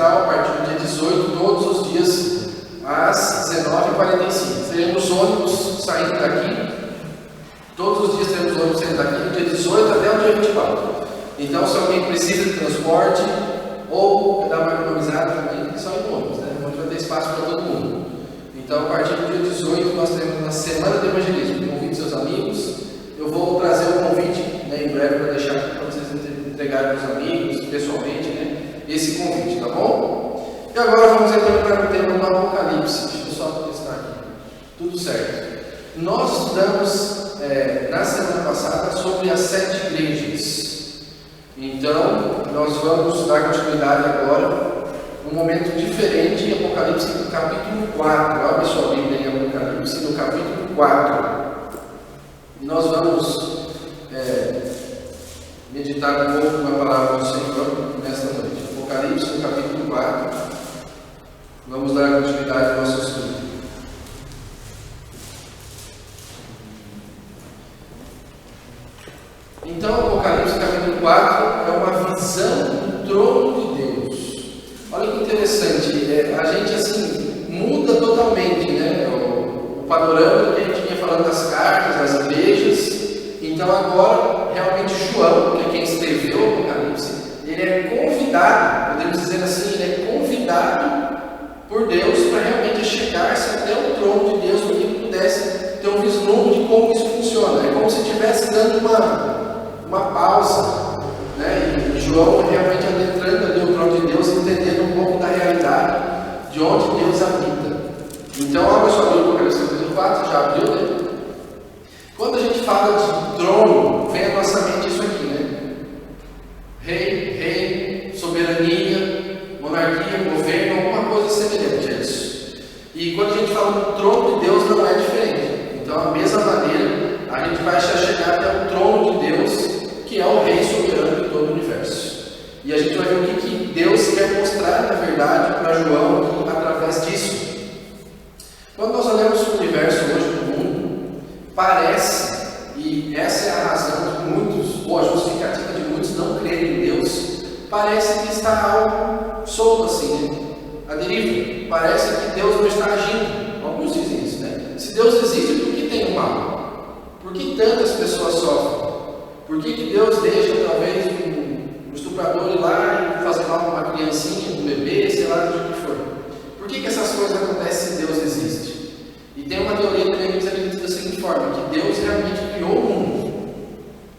central, a partir do dia 18, todos os dias, às 19h45. Teremos ônibus saindo daqui, todos os dias teremos ônibus saindo daqui, do dia 18 até o dia 24. Então, se alguém precisa de transporte, ou dar uma economizada também, só em ônibus, né? Onde vai ter espaço para todo mundo. Então, a partir do dia 18, nós teremos uma semana de evangelismo. Convide seus amigos. Eu vou trazer o convite, né, em breve, para deixar aqui para vocês entregarem para os amigos, pessoalmente, né, esse convite, tá bom? E agora vamos entrar para o tema do Apocalipse. Deixa eu só testar aqui. Tudo certo. Nós estudamos na semana passada sobre as 7 igrejas. Então, nós vamos dar continuidade agora, um momento diferente em Apocalipse, no capítulo 4. Abre sua Bíblia em Apocalipse, no capítulo 4. E nós vamos meditar um pouco na palavra do Senhor nesta noite. Apocalipse, no capítulo 4. Vamos dar continuidade ao nosso estudo. Então, Apocalipse capítulo 4 é uma visão do trono de Deus. Olha que interessante, a gente assim muda totalmente, né, o panorama que a gente vinha falando das cartas, das igrejas. Então agora, realmente João, que é quem escreveu o Apocalipse, ele é convidado, podemos dizer assim, ele é convidado por Deus para realmente chegar-se até o trono de Deus, para que ele pudesse ter um vislumbre de como isso funciona. É como se estivesse dando uma pausa, né? E João realmente adentrando ali o trono de Deus, entendendo um pouco da realidade de onde Deus habita. Então, abra sua Bíblia no Apocalipse capítulo 4, já abriu, né? Quando a gente fala de trono, vem à nossa mente isso aqui, né? Rei, soberania, monarquia, governo, alguma coisa semelhante a isso. E quando a gente fala do trono de Deus, não é diferente. Então, da mesma maneira, a gente vai chegar até o trono de Deus, que é o Rei soberano de todo o universo. E a gente vai ver o que Deus quer mostrar, na verdade, para João aqui, através disso. Quando nós olhamos para o universo hoje, no mundo, parece, e essa é a razão de muitos, ou a justificativa de muitos não crerem em Deus, parece que está algo solto assim, né? A deriva. Parece que Deus não está agindo. Alguns dizem isso, né? Se Deus existe, por que tem o mal? Por que tantas pessoas sofrem? Por que Deus deixa talvez um estuprador ir lá e fazer mal a uma criancinha, um bebê, sei lá do que for? Por que essas coisas acontecem se Deus existe? E tem uma teoria também que diz da seguinte forma, que Deus realmente criou o mundo,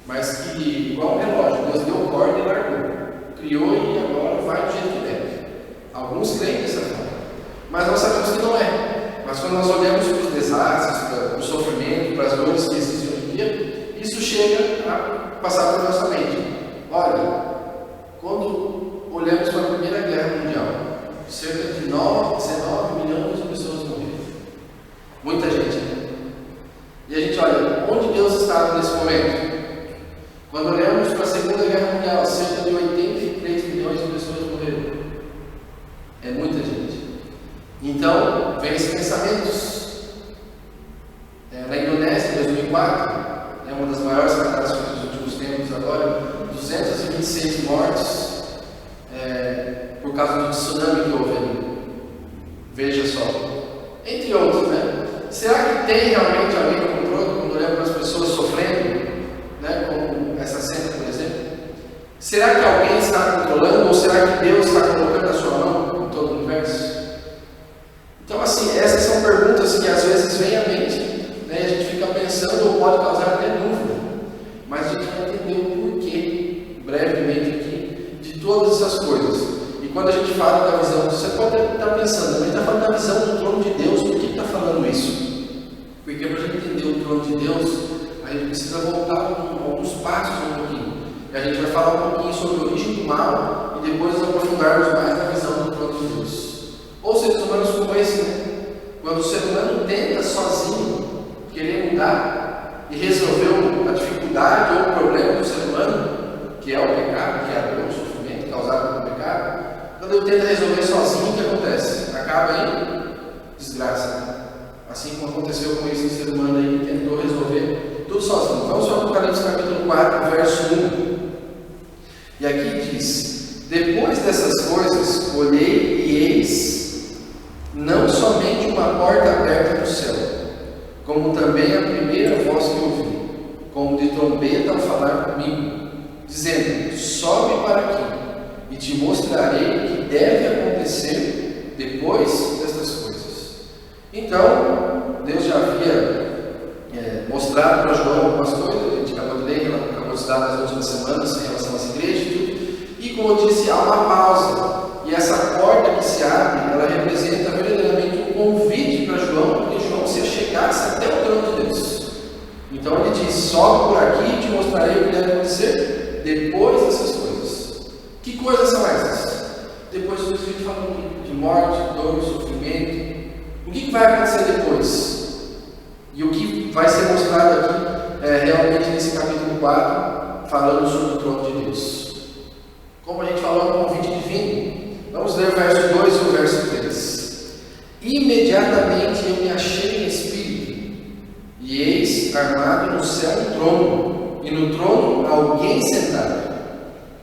mas que, igual um relógio, Deus deu corda e largou. Criou e agora vai do jeito que deve. Alguns creem dessa forma, mas nós sabemos que não é. Mas quando nós olhamos para os desastres, para o sofrimento, para as dores que existem hoje em dia, isso chega a passar por nossa mente. Olha, quando olhamos para a Primeira Guerra Mundial, cerca de 19 milhões de pessoas morreram. Muita gente, né? E a gente olha, onde Deus estava nesse momento? Quando olhamos para a Segunda Guerra Mundial, cerca de 83 milhões de pessoas morreram. É muita gente. Então, vem esses pensamentos. Na Indonésia, em 2004, é uma das maiores catástrofes dos últimos tempos agora, 226 mortes por causa do tsunami que houve ali. Veja só. Entre outros, né? Será que tem realmente alguém no controle quando olhamos para as pessoas sofrendo, né? Como essa cena, por exemplo? Será que alguém está controlando ou será que Deus está colocando a sua mão em todo o universo? Então, assim, essas são perguntas que às vezes vêm à mente, né? A gente fica pensando ou pode causar até dúvida, mas a gente vai entender o porquê, brevemente aqui, de todas essas coisas. E quando a gente fala da visão, você pode estar pensando, mas está falando da visão do trono de Deus, por que está falando isso? Porque para a gente entender o trono de Deus, a gente precisa voltar alguns passos um pouquinho. E a gente vai falar um pouquinho sobre a origem do mal e depois aprofundarmos mais na visão do trono de Deus. Ou seres humanos como esse, né? Quando o ser humano tenta sozinho querer mudar e resolver a dificuldade ou o problema do ser humano, que é o pecado, que é a dor, o sofrimento causado pelo pecado, quando ele tenta resolver sozinho, o que acontece? Acaba em desgraça. Assim como aconteceu com esse ser humano aí que tentou resolver tudo sozinho. Vamos para o Apocalipse capítulo 4, verso 1. E aqui diz: Depois dessas coisas, olhei e eis, não somente uma porta aberta no céu, como também a primeira voz que ouvi, como de trombeta ao falar comigo, dizendo: sobe para aqui, e te mostrarei o que deve acontecer depois destas coisas. Então, Deus já havia mostrado para João algumas coisas, a gente acabou de ler, acabou de estudar nas últimas semanas em relação às igrejas e tudo. E como eu disse, há uma pausa. E essa porta que se abre, ela representa verdadeiramente um convite para João, para que João se achegasse até o trono de Deus. Então ele diz: sobe por aqui e te mostrarei o que deve acontecer depois dessas coisas. Que coisas são essas? Depois do que a gente falou de morte, dor, sofrimento. O que vai acontecer depois? E o que vai ser mostrado aqui realmente nesse capítulo 4, falando sobre o trono de Deus. Como a gente falou no convite divino, vamos ler o verso 2 e o verso 3. Imediatamente eu me achei em espírito, e eis armado no céu um trono, e no trono alguém sentado.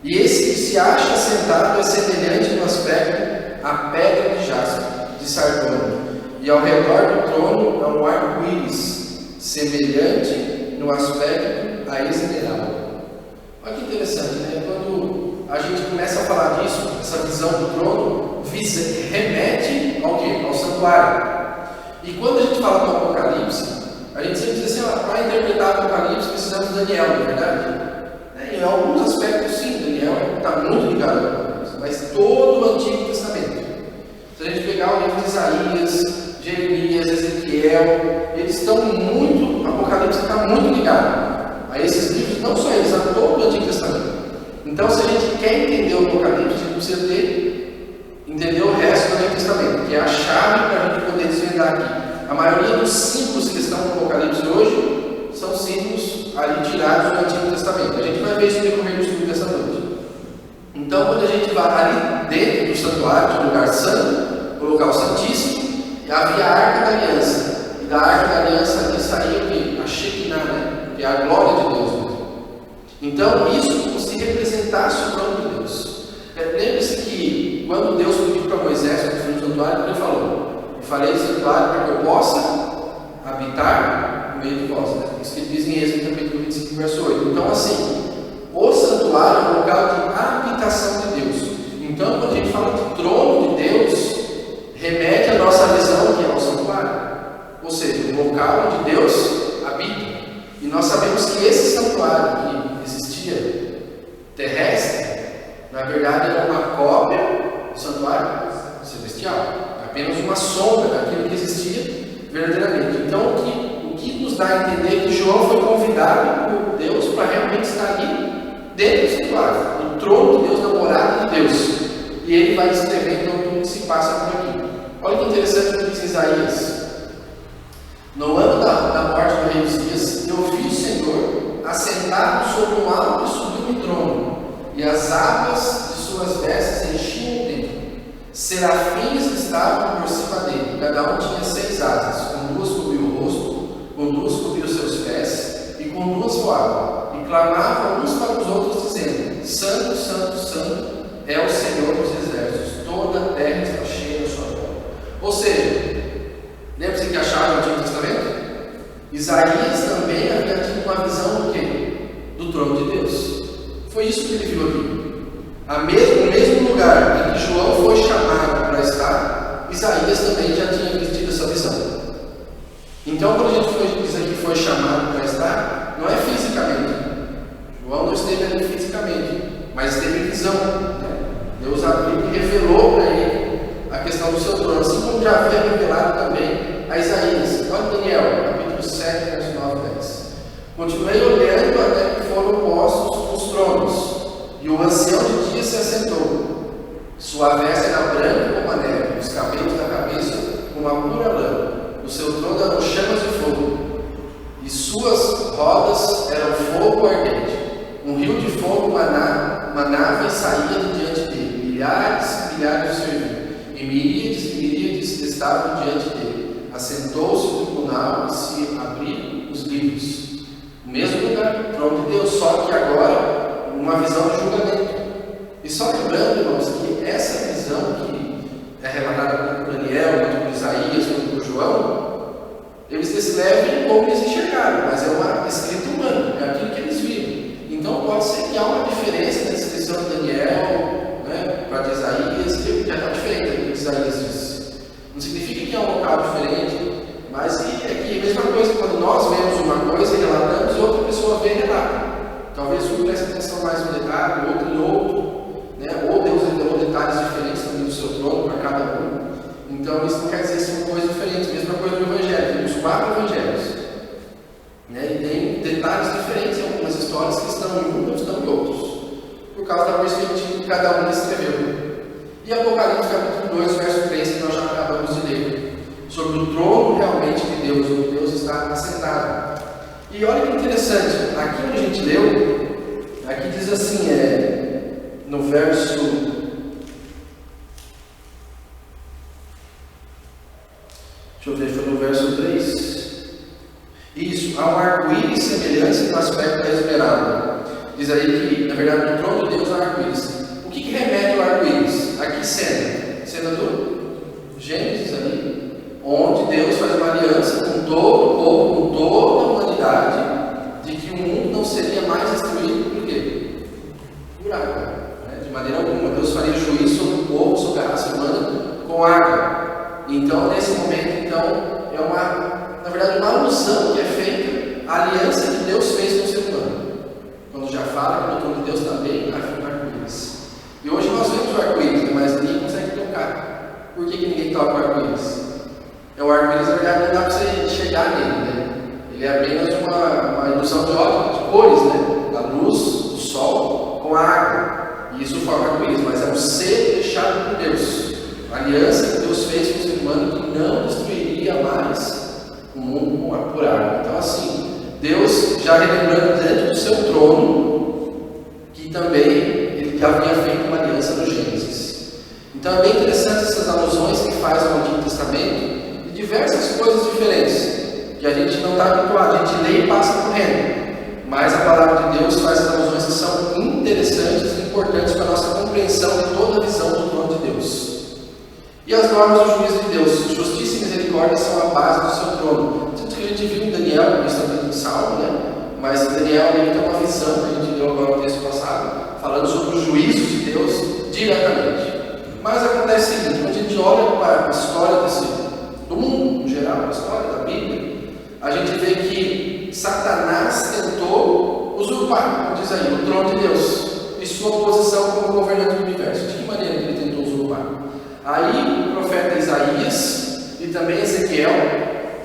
E esse que se acha sentado é semelhante no aspecto à pedra de jaspe, de sardônio, e ao redor do trono há um arco-íris, semelhante no aspecto à esmeralda. Olha que interessante, né? Quando a gente começa a falar disso, essa visão do trono remete ao quê? Ao santuário. E quando a gente fala do Apocalipse, a gente sempre diz assim: para interpretar o Apocalipse precisamos de Daniel, não é verdade? Em alguns aspectos, sim, Daniel está muito ligado ao Apocalipse, mas todo o Antigo Testamento. Se a gente pegar o livro de Isaías, Jeremias, Ezequiel, eles estão muito, o Apocalipse está muito ligado a esses livros, não só eles, a todo o Antigo Testamento. Então, se a gente quer entender o Apocalipse, a gente precisa entender o resto do Antigo Testamento, que é a chave para a gente poder desvendar aqui. A maioria dos símbolos que estão no Apocalipse hoje são símbolos ali tirados do Antigo Testamento. A gente vai ver isso no decorrer do estudo dessa noite. Então, quando a gente vai ali dentro do santuário, do lugar santo, o local santíssimo, havia a Arca da Aliança. E da Arca da Aliança ali saía o quê? A Shekinah, né? Que é a glória de Deus mesmo. Então, isso como se representasse o trono de Deus. Lembre-se que quando Deus pediu para Moisés construir o santuário, ele falou: eu farei o santuário para que eu possa habitar no meio de vós. Né? Isso que ele diz em Êxodo capítulo 25, verso 8. Então, assim, o santuário é um local de habitação de Deus. Então, quando a gente fala de trono de Deus, remete a nossa visão que é o santuário. Ou seja, o local onde Deus habita. E nós sabemos que esse santuário que existia terrestre, na verdade era uma cópia do santuário celestial. Apenas uma sombra daquilo que existia verdadeiramente. Então, o que nos dá a entender que João foi convidado por Deus para realmente estar ali dentro do santuário, no trono de Deus, na morada de Deus. E ele vai descrevendo tudo que se passa por aqui. Olha que interessante o que diz Isaías. No ano da morte do rei Uzias, eu vi o Senhor assentado sobre um alto e sublime trono, e as abas de suas vestes enchiam o templo. Serafins estavam por cima dele, cada um tinha 6 asas, com 2 cobriu o rosto, com 2 cobriu seus pés, e com 2 voavam, e clamavam uns para os outros, dizendo: Santo, Santo, Santo é o Senhor dos exércitos, toda a terra está cheia da sua glória. Ou seja, lembra-se que acharam no Antigo Testamento? Isaías também havia tido uma visão do quê? Do trono de Deus. Foi isso que ele viu aqui. No mesmo lugar em que João foi chamado para estar, Isaías também já tinha tido essa visão. Então, quando a gente diz aqui que foi chamado para estar, não é fisicamente. João não esteve ali fisicamente, mas teve visão. Né? Deus abriu e revelou para ele a questão do seu trono, assim como já havia revelado também a Isaías. Olha Daniel, capítulo 7, verso 9 e 10. Continuei olhando até que foram postos os tronos, e o ancião de dia se assentou. Sua veste era branca como a neve, os cabelos da cabeça como a pura lã. O seu trono eram chamas de fogo, e suas rodas eram fogo ardente. Um rio de fogo manava e saía de diante dele. Milhares e milhares o serviam, e miríades estavam diante dele. Assentou-se o tribunal e se abriram os livros. O mesmo lugar, o trono de Deus, só que agora uma visão de julgamento. só lembrando, irmãos, que essa visão que é relatada tanto por Daniel, quanto por Isaías, quanto por João, eles descrevem como eles enxergaram, mas é uma escrita humana, é aquilo que eles viram. Então pode ser que há uma diferença na descrição de Daniel, né, para de Isaías, que já está diferente do que Isaías disse. Não significa que é um local diferente, mas é que a mesma coisa, quando nós vemos uma coisa e relatamos, outra pessoa vê e relata. Talvez um preste atenção mais no detalhe, outro em outro, né? Ou Deus revelou detalhes diferentes também do seu trono para cada um. Então isso não quer dizer ser uma coisa diferente. Mesma coisa do Evangelho, temos 4 Evangelhos, né? E tem detalhes diferentes em algumas histórias que estão em um, não estão em outros, por causa da perspectiva que cada um escreveu. E Apocalipse capítulo 2, verso 3, que nós já acabamos de ler, sobre o trono realmente de Deus, onde Deus está assentado. E olha que interessante, aqui onde a gente leu, aqui diz assim, no verso, deixa eu ver, foi no verso 3, isso, há um arco-íris semelhante no aspecto da esmeralda. Diz aí que, na verdade, no trono de Deus há um arco-íris. O que remete ao arco-íris? Aqui cena do Gênesis ali, onde Deus faz uma aliança com todo o povo, com toda a humanidade, de que o mundo não seria mais destruído por quê? Por água. Né? De maneira alguma. Deus faria juízo sobre o povo, sobre a raça humana, com água. Então, nesse momento, é na verdade, uma alusão que é feita à aliança que Deus fez com o ser humano. Quando já fala que no trono de Deus também havia um arco-íris. E hoje nós vemos o arco-íris, mas ninguém consegue tocar. Por que ninguém toca o arco-íris? O arco-íris, na verdade, não dá para você chegar nele, né? Ele é apenas uma ilusão de ótica, de cores, né? Da luz, do sol, com a água. E isso forma arco-íris, mas é um ser deixado por Deus. A aliança que Deus fez com o ser humano que não destruiria mais o mundo por água. Então, assim, Deus já relembrando dentro do seu trono que também ele já havia feito uma aliança no Gênesis. Então, é bem interessante essas alusões que faz no Antigo Testamento, diversas coisas diferentes, que a gente não está habituado, a gente lê e passa correndo, mas a palavra de Deus faz as alusões que são interessantes e importantes para a nossa compreensão de toda a visão do trono de Deus. E as normas do juízo de Deus, justiça e misericórdia são a base do seu trono. Tudo que a gente viu em Daniel, isso também em Salmo, né? Mas Daniel ele tem uma visão que a gente leu agora no texto passado, falando sobre os juízos de Deus diretamente. Mas acontece o seguinte, quando a gente olha para a história do mundo, em geral, a história da Bíblia, a gente vê que Satanás tentou usurpar, como diz aí, o trono de Deus e sua posição como governante do universo. De que maneira ele tentou usurpar? Aí o profeta Isaías e também Ezequiel,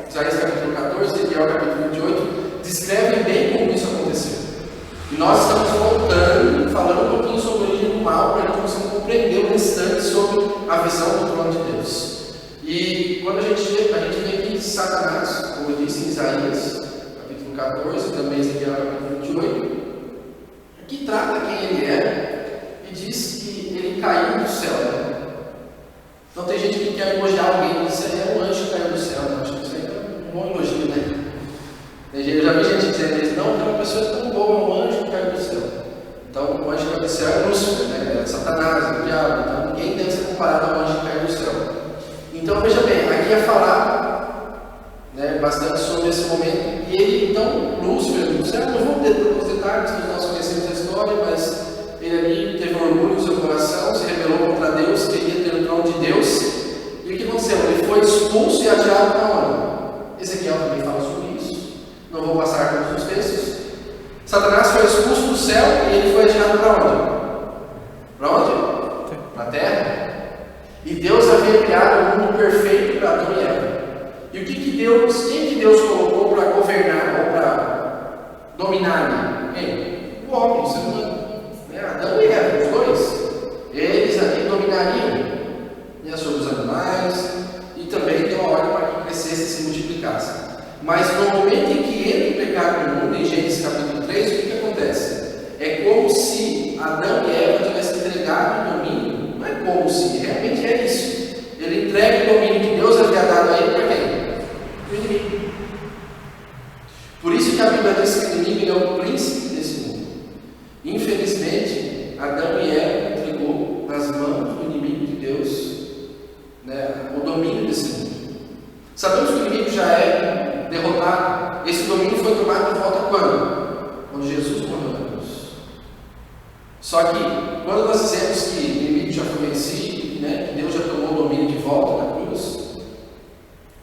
Isaías capítulo 14, Ezequiel capítulo 28, descrevem bem como isso aconteceu. E nós estamos voltando, falando um pouquinho sobre a origem do mal, para a gente conseguir compreender o restante sobre a visão do trono de Deus. E quando a gente vê que Satanás, como eu disse em Isaías, capítulo 14, também Ezequiel capítulo 28, que trata quem ele é e diz que ele caiu do céu. Né? Então tem gente que quer elogiar alguém e diz que é um anjo que caiu do céu. Não, acho que isso aí é um bom elogio, né? Eu já vi gente dizendo isso, não, aquela pessoa é tão boa, é um anjo que caiu do céu. Então o anjo que caiu do céu é Lúcifer, né? É Satanás, é o diabo. Então ninguém deve ser comparado ao anjo que caiu do céu. Então veja bem, aqui é falar, né, bastante sobre esse momento. E ele, então, Lúcifer, não vou ter todos os detalhes, que nós conhecemos a história, mas ele ali teve orgulho no seu coração, se rebelou contra Deus, queria ter o trono de Deus. E o que aconteceu? Ele foi expulso e atirado para onde? Ezequiel também fala sobre isso. Não vou passar todos os textos. Satanás foi expulso do céu e ele foi atirado para onde? Para onde? Para a terra. E Deus havia criado um mundo perfeito para Adão e Eva. E quem que Deus colocou para governar ou para dominar ali? Quem? O homem, o ser humano. Né? Adão e Eva, os dois. Eles ali dominariam, né, sobre os animais e também deu a ordem para que crescesse e se multiplicasse. Mas no momento em que entra o pecado no mundo, em Gênesis capítulo 3, o que acontece? É como se Adão e Eva tivessem entregado o domínio. Não é como se, realmente é isso. Ele entrega o domínio que Deus havia dado a ele para quem? O inimigo. Por isso que a Bíblia diz que o inimigo é o príncipe desse mundo. Infelizmente, Adão e Eva entregou nas mãos do inimigo de Deus, né, o domínio desse mundo. Sabemos que o inimigo já é derrotado. Esse domínio foi tomado de volta quando? Quando Jesus morreu na cruz. Só que, quando nós dizemos que o inimigo já foi vencido, né, que Deus já tomou o domínio de volta na cruz,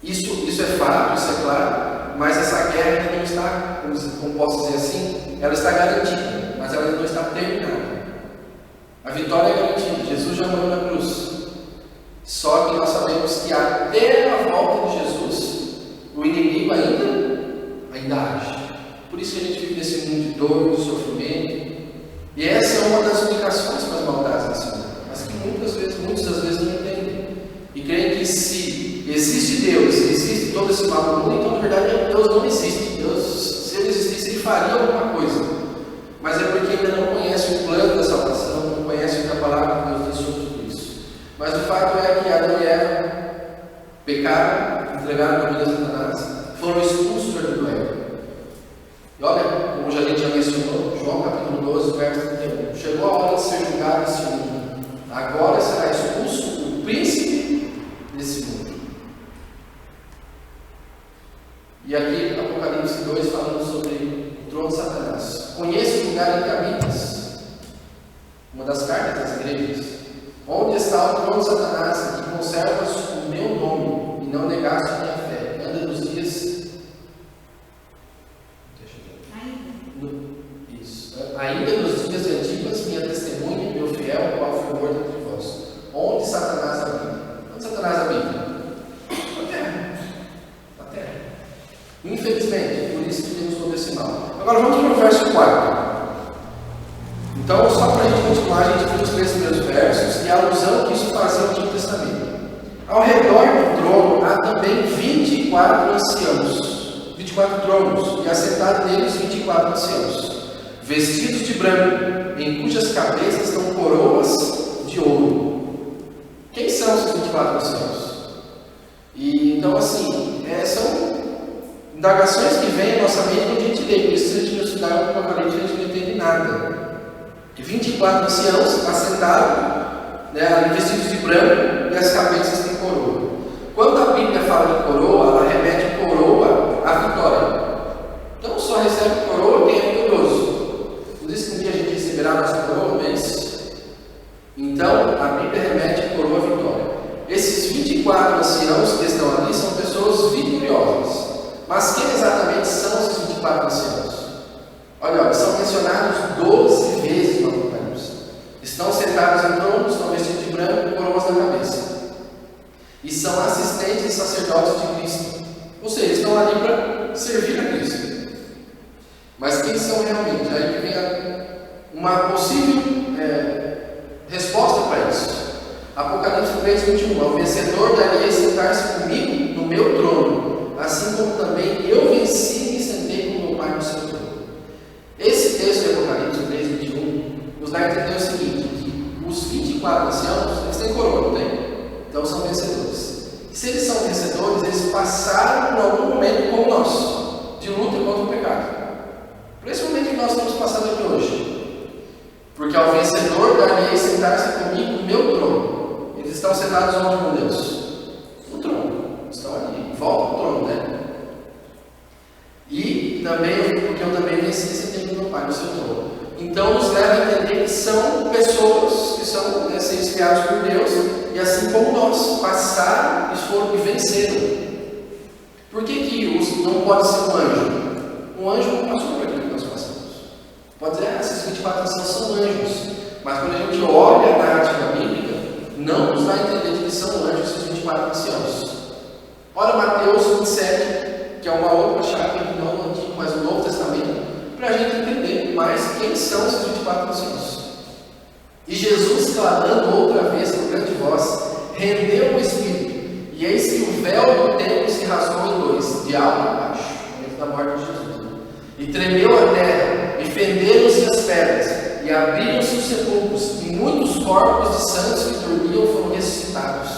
isso é fato, isso é claro, mas essa guerra ainda não está, como posso dizer assim, ela está garantida, mas ela ainda não está terminada. A vitória é garantida, Jesus já morreu na cruz. Só que nós sabemos que até a volta de Jesus, o inimigo ainda age. Por isso que a gente vive nesse mundo de dor, de sofrimento. E essa é uma das explicações para as maldades desse mundo, mas que muitas das vezes não entendem. E creem que se existe Deus, se existe todo esse mal no mundo, então na verdade Deus não existe. Deus, se ele existisse, ele faria alguma coisa. Mas é porque ainda não conhece o plano da salvação, não conhece o que a palavra de Deus diz sobre tudo isso. Mas o fato é que Adão e Eva pecaram, entregaram a domínio a Satanás, foram expulsos do jardim do Éden. E olha, como a gente já mencionou, João capítulo 12, verso 31. Chegou a hora de ser julgado esse mundo. Agora será expulso o príncipe desse mundo. E aqui, Apocalipse 2, falando sobre o trono de Satanás. Conheço o lugar em que habitas. Uma das cartas das igrejas. Onde está o trono de Satanás, que conservas o meu nome, e não negaste a minha fé. Anda nos dias. Ainda nos dias de Antipas, minha testemunha, meu fiel, qual foi morto entre vós. Onde Satanás habita? Onde Satanás habita? Na terra. Na terra. Infelizmente, por isso que temos todo esse mal. Agora vamos para o verso 4. Então, só para a gente continuar, a gente viu os 3 primeiros versos e a alusão que isso fazia ao Antigo Testamento. Ao redor do trono há também 24 anciãos, 24 tronos, e assentados neles 24 anciãos, vestidos de branco, em cujas cabeças estão coroas de ouro. Quem são esses 24 anciãos? E então, assim, são indagações que vêm à nossa mente quando a gente lê, por isso se a gente não estudar o Apocalipse, a gente não entende nada. 24 anciãos assentados, né, vestidos de branco, e as cabeças têm coroa. Quando a Bíblia fala de coroa, ela remete coroa à vitória. Então só recebe coroa quem é vitorioso. Não diz que um dia a gente receberá a nossa coroa, mas então a Bíblia remete coroa à vitória. Esses 24 anciãos que estão ali são pessoas vitoriosas. Mas quem exatamente são esses 24 anciãos? Olha, são mencionados 12 vezes no Apocalipse. Estão sentados em tronos, estão vestidos de branco, coroas na cabeça. E são assistentes e sacerdotes de Cristo. Ou seja, estão ali para servir a Cristo. Mas quem são realmente? Aí vem uma possível resposta para isso. Apocalipse 3, 21. Ao vencedor darei sentar-se comigo no meu trono, assim como também eu venci e me sentei com meu Pai no seu trono. Esse texto de Apocalipse 3, 21 nos dá a entender o seguinte, que os 24 anciãos, eles têm coroa, não tem? Então são vencedores. E se eles são vencedores, eles passaram por algum momento como nós, de luta contra o pecado. Por esse momento que nós estamos passando aqui hoje. Porque ao vencedor darei sentar-se comigo no meu trono. Eles estão sentados onde com Deus? No trono. Estão ali, em volta do trono, né? E também, porque eu também venci e sentei com meu Pai no seu trono. Então nos leva a entender que são pessoas que são seres criados por Deus, e assim como nós, passaram e venceram. Por que não pode ser um anjo? Um anjo não passou por aquilo que nós passamos. Pode dizer, esses 24 anciãos são anjos. Mas quando a gente olha a narrativa bíblica, não nos dá a entender que são anjos esses 24 anciãos. Olha Mateus 27, que é uma outra chave, não no Antigo, mas no Novo Testamento, para a gente entender mais quem são esses 24 anciãos. E Jesus, clamando outra vez com grande voz, rendeu o Espírito, e eis que o véu do templo se rasgou em dois, de alto a baixo, no momento da morte de Jesus. E tremeu a terra, e fenderam-se as pedras, e abriram-se os sepulcros, e muitos corpos de santos que dormiam foram ressuscitados.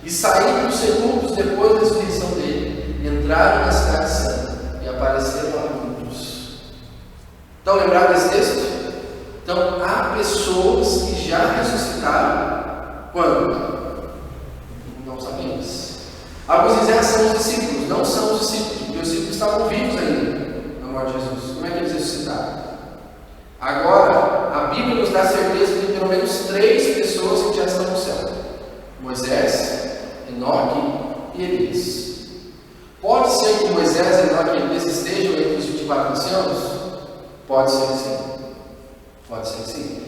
E saíram dos sepulcros depois da ressurreição dele, entraram na cidade santa, e apareceram a muitos. Estão lembrados desse texto? Então, há pessoas que já ressuscitaram Bíblia nos dá certeza de pelo menos 3 pessoas que já estão no céu: Moisés, Enoque e Elias. Pode ser que Moisés, Enoque e Elias estejam entre os 24 anciãos? Pode ser que sim. Pode ser que sim.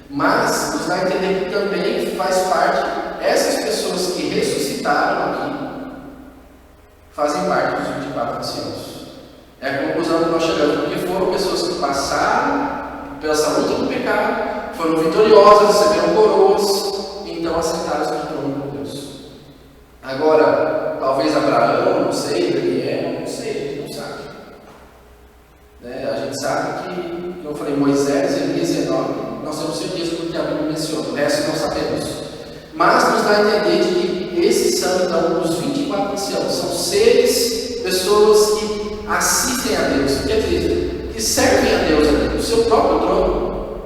Mas nos dá a entender que também faz parte, essas pessoas que ressuscitaram aqui, fazem parte dos 24 anciãos. É a conclusão que nós chegamos, porque foram pessoas que passaram pela essa luta do pecado, foram vitoriosas, receberam coroas, e então assentaram no trono com Deus. Agora, talvez Abraão, não sei, Daniel, não sei, a gente não sabe. A gente sabe que, como eu falei, Moisés, Elias e Enoque, nós temos certeza do que a Bíblia menciona, o resto não sabemos. Mas nos dá a entender de que esses são, então, os 24 anciãos, são seres, pessoas que assistem a Deus, quer dizer, que servem a Deus ali, o seu próprio trono.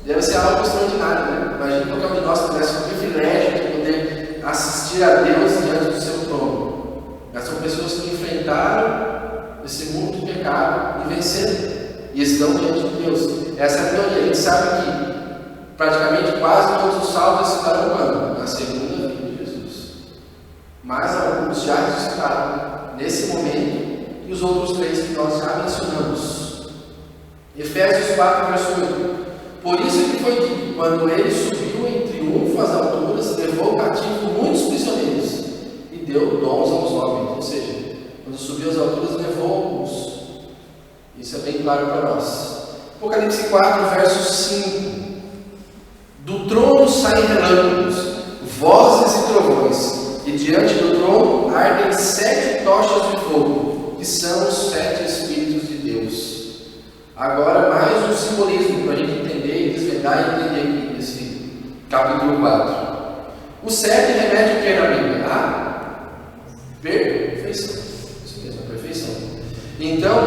Deve ser algo extraordinário, né? Imagina que qualquer um de nós tivesse o privilégio de poder assistir a Deus diante do seu trono. Mas são pessoas que enfrentaram esse mundo de pecado e venceram, e estão diante de Deus. Essa é a teoria. A gente sabe que praticamente quase todos os salvos estarão quando? Na segunda vinda de Jesus. Mas alguns já ressuscitaram nesse momento, e os outros 3 que nós já mencionamos. Efésios 4, verso 8. Por isso que foi dito: quando ele subiu em triunfo às alturas, levou cativo muitos prisioneiros e deu dons aos homens. Ou seja, quando subiu às alturas, levou alguns. Isso é bem claro para nós. Apocalipse 4, verso 5. Do trono saem relâmpagos, vozes e trovões, e diante do trono ardem 7 tochas de fogo, que são os 7 Espíritos de Deus. Agora, mais um simbolismo para a gente entender e desvendar e entender aqui nesse capítulo 4. O 7 remete o que na Bíblia? A perfeição. Isso mesmo, a perfeição. Então,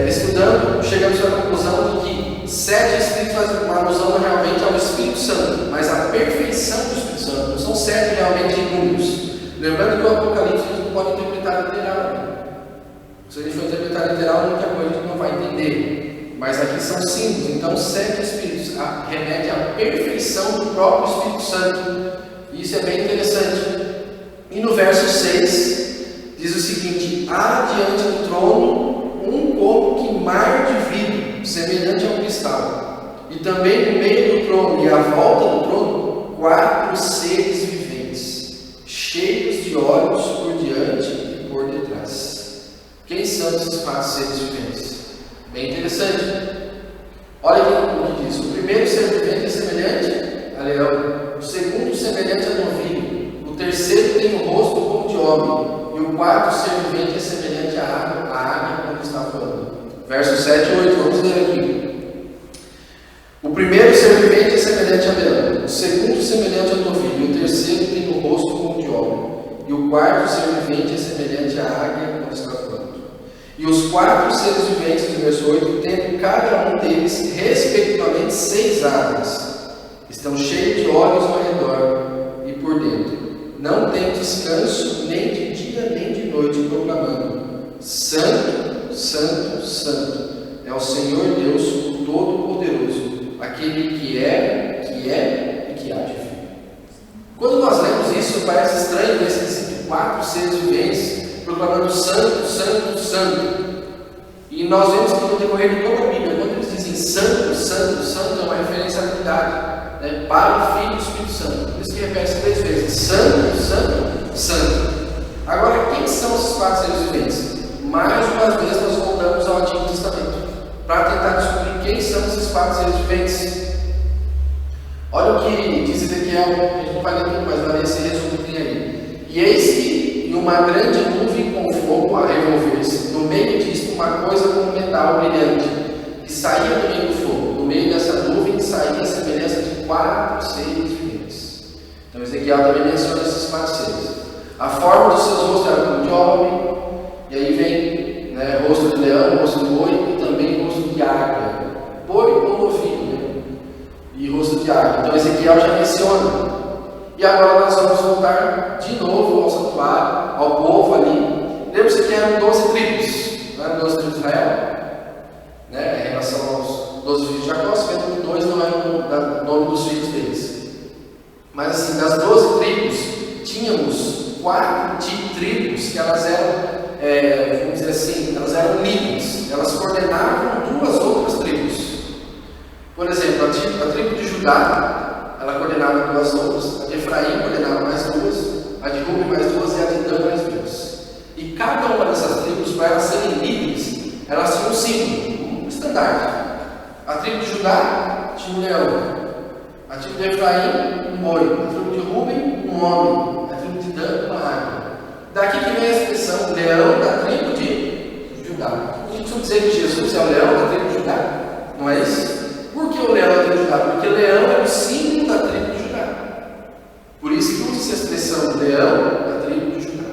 estudando, chegamos à conclusão de que 7 Espíritos fazem uma alusão realmente ao Espírito Santo, mas a perfeição do Espírito Santo. Não são 7 realmente em números. Lembrando que o Apocalipse a gente não pode interpretar literal. Se a gente for interpretar literal, muita coisa a gente não vai entender. Mas aqui são símbolos. Então, 7 Espíritos remete à perfeição do próprio Espírito Santo. E isso é bem interessante. E no verso 6, diz o seguinte: há diante do trono um como que mar de vidro, semelhante ao cristal. E também no meio do trono e à volta do trono, 4 seres viventes, cheios de olhos por diante e por detrás. Quem são esses 4 seres viventes? Bem interessante. Olha aqui o que diz: o primeiro ser vivente é semelhante a leão, o segundo semelhante a novilho, o terceiro tem o rosto como de homem, e o quarto ser vivente é semelhante à águia quando está voando. Verso 7 e 8, vamos ler aqui. O primeiro ser vivente é semelhante a leão, o segundo semelhante a novilho, e o terceiro tem o rosto como de homem, e o quarto ser vivente é semelhante à águia quando está voando. E os 4 seres viventes, do verso 8, tendo cada um deles, respectivamente, 6 asas, estão cheios de olhos ao redor e por dentro. Não tem descanso nem de dia nem de noite, proclamando: Santo, Santo, Santo, é o Senhor Deus, o Todo-Poderoso, aquele que é e que há de vir. Quando nós lemos isso, parece estranho ver esses 4 seres viventes proclamando Santo, Santo, Santo. E nós vemos que no decorrer de toda a Bíblia, quando eles dizem Santo, Santo, Santo, é uma referência à Trindade, né? Pai, Filho e Espírito Santo. Por isso que repete 3 vezes: Santo, Santo, Santo. Agora, quem são esses 4 seres viventes? Mais uma vez nós voltamos ao Antigo Testamento para tentar descobrir quem são esses 4 seres viventes. Olha o que diz Ezequiel, a gente não vai ler tudo, mas vai ler esse resumo que tem aí. E eis que uma grande nuvem com fogo a revolver-se, no meio disto uma coisa como metal brilhante, que saía do meio do fogo. No meio dessa nuvem saía a semelhança de 4 seres viventes. Então Ezequiel também menciona esses 4 seres. A forma dos seus rostos era como de homem, e aí vem, né, rosto de leão, rosto de boi e também rosto de águia. Boi ou novilho, né? E rosto de águia. Então Ezequiel já menciona. E agora nós vamos voltar de novo ao santuário, ao povo ali. Lembra-se que eram 12 tribos, não eram 12 tribos de Israel? Né? Em relação aos 12 filhos de Jacó, se vendo que 2 não eram nome dos filhos deles. Mas assim, das 12 tribos, tínhamos 4 tribos que elas eram, vamos dizer assim, elas eram líderes, elas coordenavam 2 outras tribos. Por exemplo, a tribo de Judá, ela coordenava 2 outras, a de Efraim coordenava mais 2, a de Ruben mais 2 e a de Dan mais 2. E cada uma dessas tribos, para elas serem líderes, elas tinham um símbolo, um estandarte. A tribo de Judá tinha um leão, a tribo de Efraim, um boi, a tribo de Ruben, um homem, a tribo de Dan, uma águia. Daqui que vem a expressão leão da tribo de Judá. A gente costuma dizer que Jesus é o leão da tribo de Judá, não é isso? Por que o leão da tribo de Judá? Porque o leão é o símbolo da tribo de Judá. Por isso que usa essa expressão leão da tribo de Judá.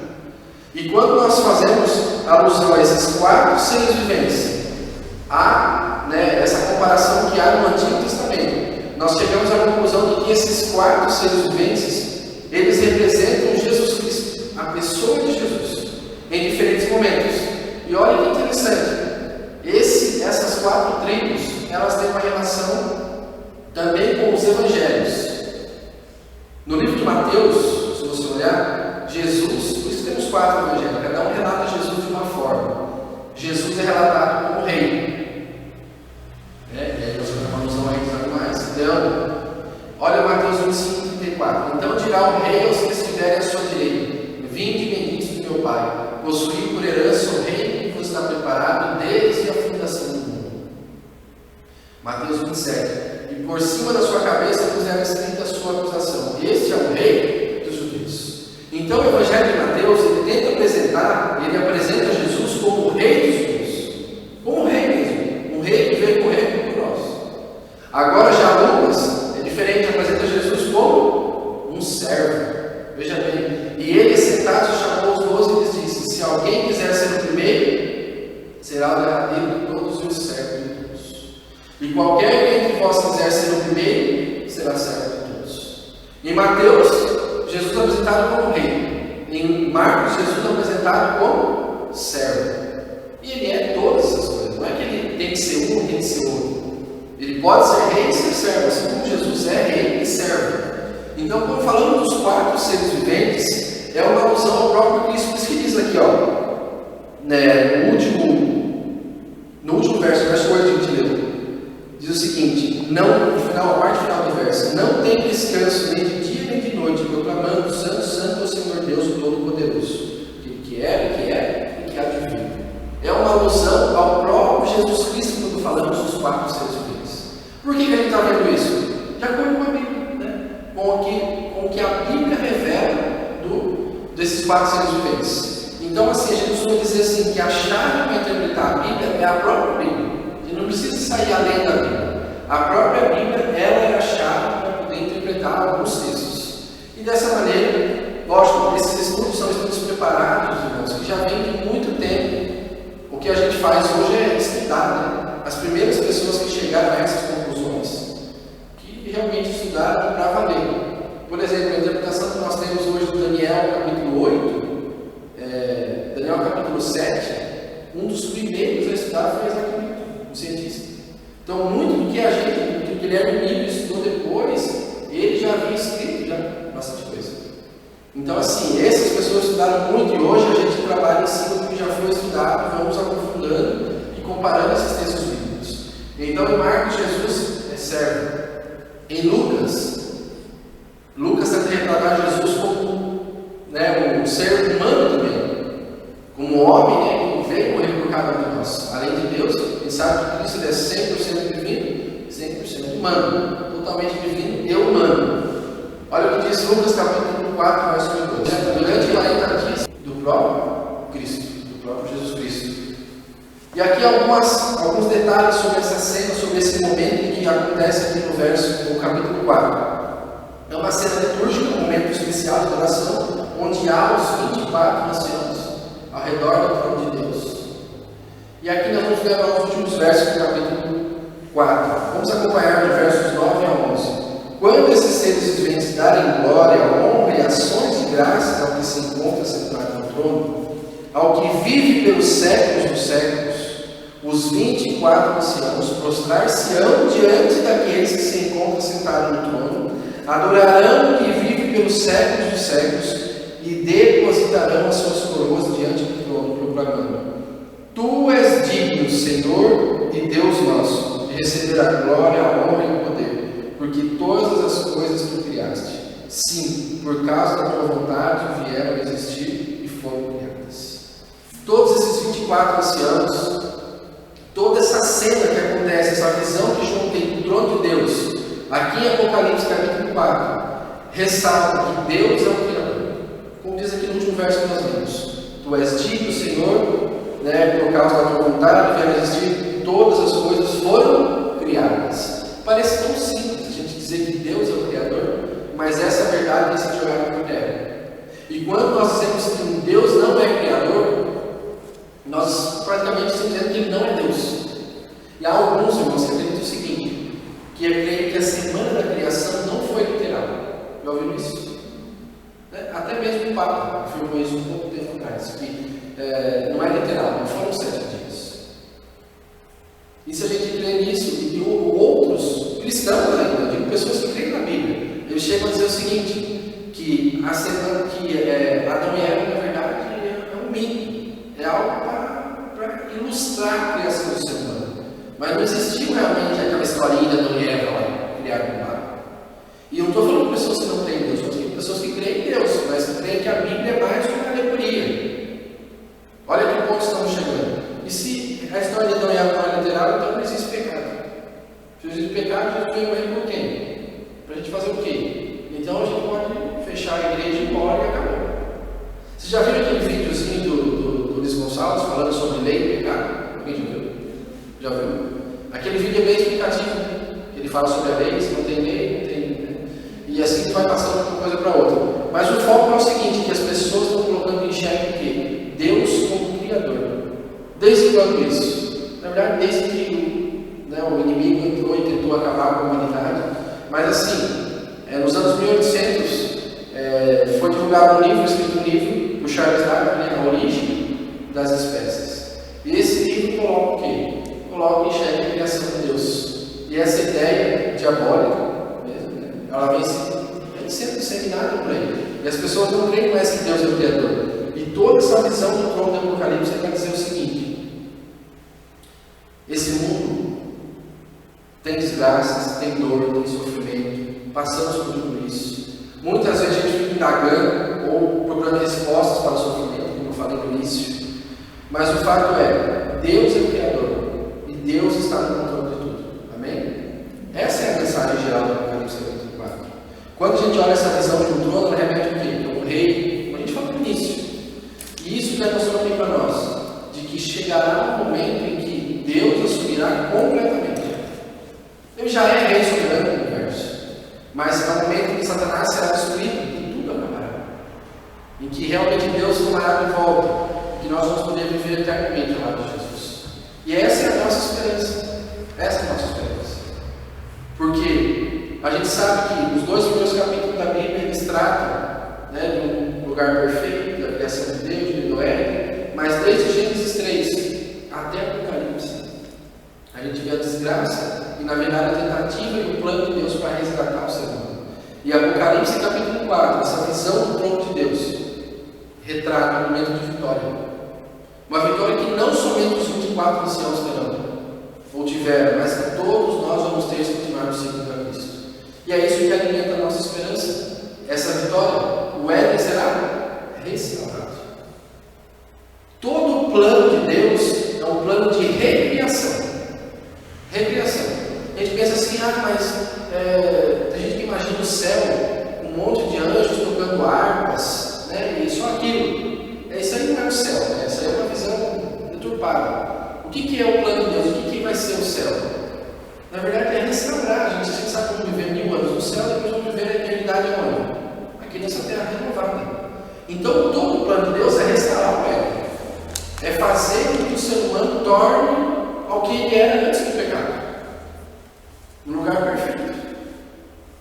E quando nós fazemos alusão a esses 4 seres viventes, há essa comparação que há no Antigo Testamento. Nós chegamos à conclusão de que esses 4 seres viventes, eles representam Jesus Cristo, a pessoa de Jesus, em diferentes momentos. E olha que interessante, essas 4 tribos, elas têm uma relação também com os evangelhos. No livro de Mateus, se você olhar, Jesus, por isso temos 4 evangelhos, cada um relata Jesus de uma forma. Jesus é relatado como rei. E aí nós vamos uma alusão aí dos animais. Então, olha Mateus 25, 34. Então dirá o rei aos que estiverem à sua direita: vinde, benditos do meu Pai, possuí por herança o reino que vos está preparado desde a fundação do mundo. Mateus 27. E por cima da sua cabeça puseram escrita a sua acusação: este é o rei dos judeus. Então o Evangelho de Mateus, ele apresenta Jesus como o rei dos judeus, como rei mesmo, um rei que veio correr por nós. Agora já Lucas é diferente, apresenta Jesus como um servo. Veja bem, e ele sentado chamou os 12 e lhes disse: se alguém quiser ser o primeiro, será o derradeiro de todos os servos de todos. E qualquer que vós quiser ser o primeiro, será servo de todos. Em Mateus, Jesus é apresentado como rei. Em Marcos, Jesus é apresentado como servo. E ele é todas essas coisas. Não é que ele tem que ser um, tem que ser outro. Ele pode ser rei e ser servo, assim como Jesus é rei e servo. Então, quando falamos dos 4 seres viventes, é uma alusão ao próprio Cristo. Por isso que diz aqui, no último verso 8 a gente leu, diz o seguinte: a parte final do verso: não tem descanso nem de dia nem de noite, proclamando: santo, santo é o Senhor Deus, o Todo-Poderoso, que é e que há de vir. É uma alusão ao próprio Jesus Cristo quando falamos dos 4 seres viventes. Por que a gente está vendo isso? De acordo com a Bíblia, com o que a Bíblia revela desses 4 seres viventes. Então, assim, a gente costuma dizer assim, que a chave para interpretar a Bíblia é a própria Bíblia. A gente não precisa sair além da Bíblia. A própria Bíblia, ela é a chave para poder interpretar alguns textos. E dessa maneira, lógico, esses estudos são estudos preparados, irmãos, que já vêm de muito tempo. O que a gente faz hoje é estudar, As primeiras pessoas que chegaram a essas conclusões, que realmente estudaram para valer. Por exemplo, a interpretação que nós temos hoje do Daniel capítulo 8, Daniel capítulo 7, um dos primeiros a estudar foi Isaac Newton, um cientista. Então, muito do que o Guilherme Miller estudou depois, ele já havia escrito bastante coisa. Então, assim, essas pessoas estudaram muito e hoje a gente trabalha em cima do que já foi estudado, vamos aprofundando e comparando esses textos bíblicos. Então, em Marcos, Jesus é servo. Em Lucas tenta retratar Jesus como um ser humano também, como homem, que veio morrer por cada um de nós. Além de Deus, a gente sabe que Cristo é 100% divino e 100% humano, totalmente divino e humano. Olha o que diz Lucas capítulo 4, verso 2. Durante 40 dias do próprio Cristo, do próprio Jesus Cristo. E aqui alguns detalhes sobre essa cena, sobre esse momento que acontece aqui no capítulo 4. É uma cena litúrgica, um momento especial de oração, onde há os 24 anciãos ao redor do trono de Deus. E aqui nós vamos ver os últimos versos do capítulo 4. Vamos acompanhar de versos 9 a 11. Quando esses seres viventes darem glória, honra e ações de graças ao que se encontra sentado no trono, ao que vive pelos séculos dos séculos, os 24 anciãos prostrar-se-ão diante daqueles que se encontram sentados no trono, adorarão o que vive pelos séculos dos séculos e depositarão as suas coroas diante do trono, proclamando: Tu és digno, Senhor e Deus nosso, de receber a glória, a honra e o poder, porque todas as coisas tu criaste, sim, por causa da tua vontade vieram a existir e foram criadas. Todos esses 24 anciãos, toda essa cena que acontece, essa visão que João tem do trono de Deus, aqui em Apocalipse capítulo 4, ressalta que Deus é o Criador. Como diz aqui no último verso que nós lemos: Tu és digno, Senhor, por causa da tua vontade vieram a existir, todas as coisas foram criadas. Parece tão simples a gente dizer que Deus é o Criador, mas essa verdade tem sido jogada por terra. E quando nós dizemos que Deus não é Criador, nós praticamente estamos dizendo que Ele não é Deus. E há alguns irmãos que acreditam o seguinte, que creem que a semana da criação não foi literal. Já ouviram isso? Até mesmo o Papa afirmou isso um pouco tempo atrás, que não é literal, não foram 7 dias. E se a gente crê nisso, e outros cristãos ainda, digo pessoas que creem na Bíblia, eles chegam a dizer o seguinte, que a semana que Adão e Eva, na verdade, é um mito, é algo para ilustrar a criação do ser humano. Mas não existiu realmente aquela historinha de Adão e Eva lá, criada no mar. E eu não estou falando de pessoas que não creem em Deus, eu estou falando de pessoas que creem em Deus, mas que creem que a Bíblia é mais uma alegoria. Olha que ponto estamos chegando. E se a história de Adão e Eva não é literal, então não existe pecado. Se existe pecado, Jesus veio morrer por quem? Para a gente fazer o quê? Então a gente pode fechar a igreja e ir embora e acabou. Vocês já viram aquele videozinho do Luiz Gonçalves falando sobre lei e pecado? Alguém já viu? Já viu? Aquele vídeo é bem explicativo. Ele fala sobre a lei, se não tem lei, não tem. Né? E assim vai passando de uma coisa para outra. Mas o foco é o seguinte, que as pessoas estão colocando em xeque o quê? Deus como Criador. Desde quando isso? Na verdade, desde que o inimigo entrou e tentou acabar com a humanidade. Mas assim, nos anos 1800, foi divulgado escrito um livro, do Charles Darwin, A Origem das Espécies. E esse livro coloca o quê? Coloca em xeque a criação de Deus. E essa ideia diabólica, mesmo, ela vem sendo disseminada por aí. E as pessoas não creem mais que Deus é o Criador. E toda essa visão do trono do Apocalipse é para dizer o seguinte: esse mundo tem desgraças, tem dor, tem sofrimento, passamos por tudo isso. Muitas vezes a gente fica indagando ou procurando respostas para o sofrimento, como eu falei no início. Mas o fato é, Deus é o Criador e Deus está no controle de tudo. Amém? Essa é a mensagem geral do Apocalipse 4. Quando a gente olha essa visão de um trono, ela remete o quê? É um rei, como a gente falou no início. E isso já mostrou aqui para nós, de que chegará um momento em que Deus assumirá completamente. Ele já é rei soberano no universo, mas no momento em que Satanás será destruído, e tudo acabará. Em que realmente Deus tomará de volta, que nós vamos poder viver eternamente ao lado de Jesus. E essa é a nossa esperança. Essa é a nossa esperança. Porque a gente sabe que os 2 primeiros capítulos da Bíblia, eles tratam de um lugar perfeito, da criação de Deus, de Noé, mas desde Gênesis 3 até Apocalipse, a gente vê a desgraça e, na verdade, a tentativa e o plano de Deus para resgatar o ser humano. E Apocalipse capítulo 4, essa visão do trono de Deus, retrata um momento de vitória. Uma vitória que não somente os 24 anciãos terão, ou tiveram, mas que todos nós vamos ter se continuarmos seguindo a Cristo. E é isso que alimenta a nossa esperança. Essa vitória, o Éden será restaurado. Todo o plano de Deus é um plano de recriação. Recriação. A gente pensa assim, mas a gente imagina o céu, um monte de anjos tocando harpas, e só aquilo. Isso aí não é o céu, Isso aí é uma visão deturpada. O que é o plano de Deus? O que vai ser o céu? Na verdade é restaurar. A gente sabe como viver 1000 anos no céu, depois vamos viver a eternidade aonde? Aqui nessa terra renovada. Então todo o plano de Deus é restaurar o Éden. É fazer com que o ser humano torne ao que ele era antes do pecado. Um lugar perfeito.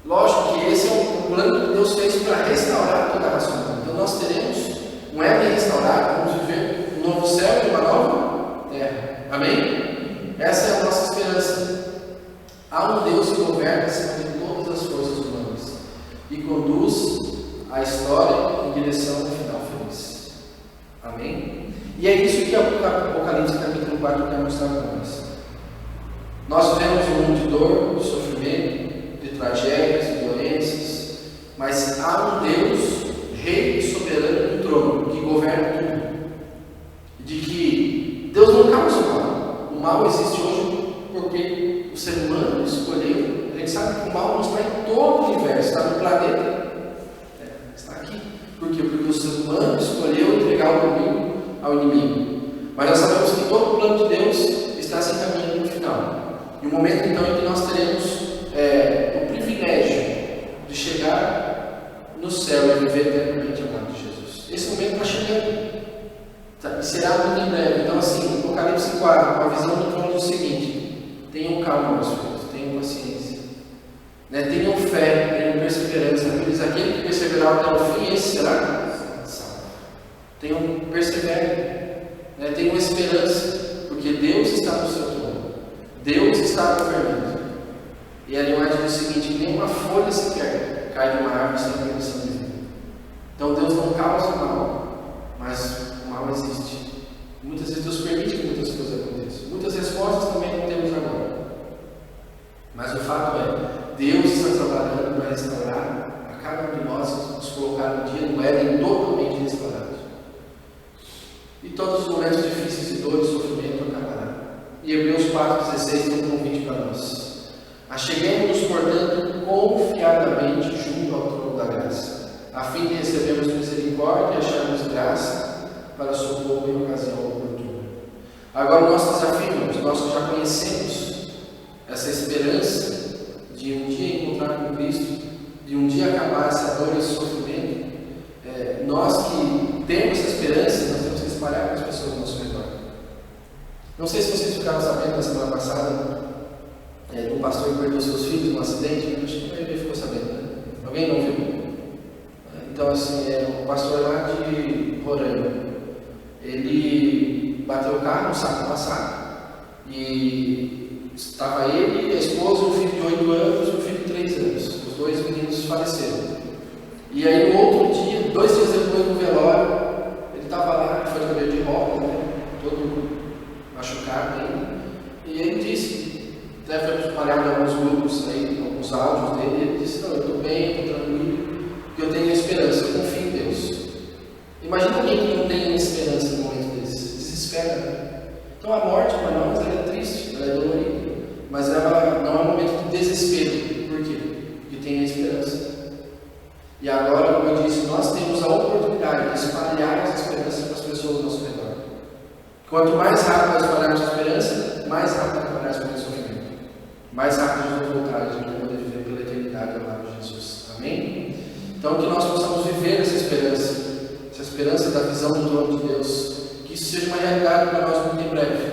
Lógico que esse é o plano que Deus fez para restaurar toda a raça humana. Então nós teremos um Éden restaurado, vamos viver um novo céu e uma nova terra. Amém? Essa é a nossa esperança. Há um um Deus que governa acima de todas as forças humanas e conduz a história em direção ao final feliz. Amém? E é isso que o Apocalipse capítulo 4 quer mostrar para nós. Nós vivemos um mundo de dor, de sofrimento, de tragédias, de doenças, mas há um Deus, Rei e soberano no trono, que governa tudo. De que Deus não causa o mal. O mal existe hoje porque o ser humano escolheu. A gente sabe que o mal não está em todo o universo, está no planeta. Está aqui. Por quê? Porque o ser humano escolheu entregar o domínio ao inimigo. Mas nós sabemos que todo o plano de Deus está se encaminhando no final. E o momento então em que nós teremos o privilégio de chegar no céu e viver eternamente ao lado de Jesus. Esse momento está chegando. E será muito em breve. Então, assim, Apocalipse 4, a visão do trono diz o seguinte: tenham calma, meus filhos, tenham paciência, tenham fé, tenham perseverança. Aquele que perseverar até o fim, esse será salvo. Perseverem, tenham esperança, porque Deus está no seu trono, Deus está governando. E ali mais diz o seguinte: nenhuma folha sequer cai de uma árvore sem permissão divina. Então Deus não causa mal, mas o mal existe. Muitas vezes Deus permite que muitas coisas aconteçam. Muitas respostas também não temos agora. Mas o fato é, Deus está trabalhando para restaurar a cada um de nós, nos colocar no dia no Éden totalmente restaurado. E todos os momentos difíceis de dor e sofrimento acabarão. E Hebreus 4,16 tem um convite para nós. Acheguemos-nos, portanto, confiadamente junto ao trono da graça, a fim de recebermos misericórdia e acharmos graça para socorro em ocasião oportuna. Agora o nosso desafio, nós que já conhecemos essa esperança de um dia encontrar com Cristo, de um dia acabar essa dor e esse sofrimento, nós que temos essa esperança, nós temos que espalhar para as pessoas ao nosso redor. Não sei se vocês ficaram sabendo na semana passada de um pastor que perdeu seus filhos num acidente. Acho que a maioria ficou sabendo, né? Alguém não viu? Então, assim, um pastor lá de Roraima. Ele bateu o carro no sábado passado e estava ele, a esposa, um filho de 8 anos e um filho de 3 anos. Os dois meninos faleceram. E aí, no outro dia, 2 dias depois do velório, ele estava lá, foi de cabelo de roca, todo machucado ainda. E ele disse, até foi espalhado em alguns grupos aí, alguns áudios dele, ele disse: não, eu estou bem, eu estou tranquilo, porque eu tenho esperança, eu confio em Deus. Imagina alguém que não tem esperança no momento desse, desespera. Então a morte para nós ela é triste, ela é dolorida, mas ela não é um momento de desespero. Por quê? Porque tem a esperança. E agora, como eu disse, nós temos a oportunidade de espalhar essa esperança para as pessoas ao nosso redor. Quanto mais rápido nós espalharmos a esperança, mais rápido acabará com o sofrimento. Mais rápido nós vamos voltar, a gente vai poder viver pela eternidade ao lado de Jesus. Amém? Então que nós possamos viver essa esperança da visão do trono de Deus, que isso seja uma realidade para nós muito em breve,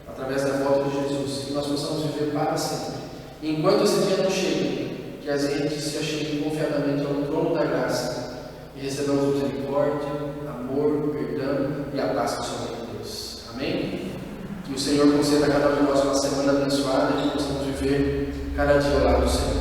através da volta de Jesus, que nós possamos viver para sempre. E enquanto esse dia não chega, que a gente se achegue confiadamente ao trono da graça e recebamos misericórdia, amor, perdão e a paz que só vem de Deus. Amém? Que o Senhor conceda a cada um de nós uma semana abençoada e que possamos viver cada dia ao lado do Senhor.